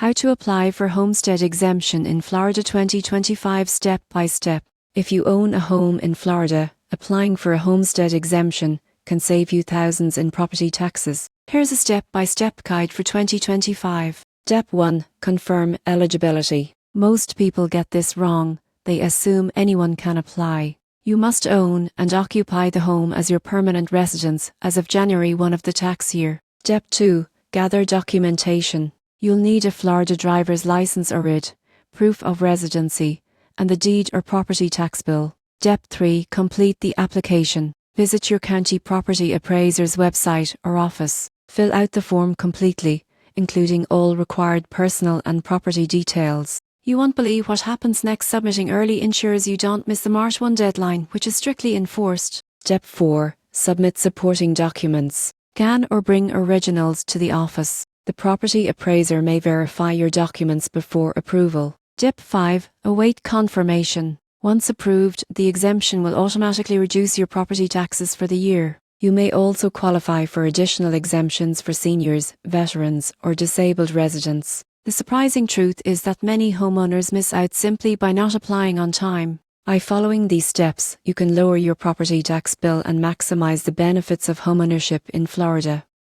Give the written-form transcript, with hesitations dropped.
How to apply for homestead exemption in Florida 2025 step by step. If you own a home in Florida, applying for a homestead exemption can save you thousands in property taxes. Here's a step-by-step guide for 2025. Step 1. Confirm eligibility. Most people get this wrong. They assume anyone can apply. You must own and occupy the home as your permanent residence as of January 1 of the tax year. Step 2. Gather documentation. You'll need a Florida driver's license or RID, proof of residency, and the deed or property tax bill. Step 3. Complete the application. Visit your county property appraiser's website or office. Fill out the form completely, including all required personal and property details. You won't believe what happens next submitting early ensures you don't miss the March 1 deadline, which is strictly enforced. Step 4. Submit supporting documents. Scan or bring originals to the office. The property appraiser may verify your documents before approval. Step 5. Await confirmation. Once approved, the exemption will automatically reduce your property taxes for the year. You may also qualify for additional exemptions for seniors, veterans, or disabled residents. The surprising truth is that many homeowners miss out simply by not applying on time. By following these steps, you can lower your property tax bill and maximize the benefits of homeownership in Florida.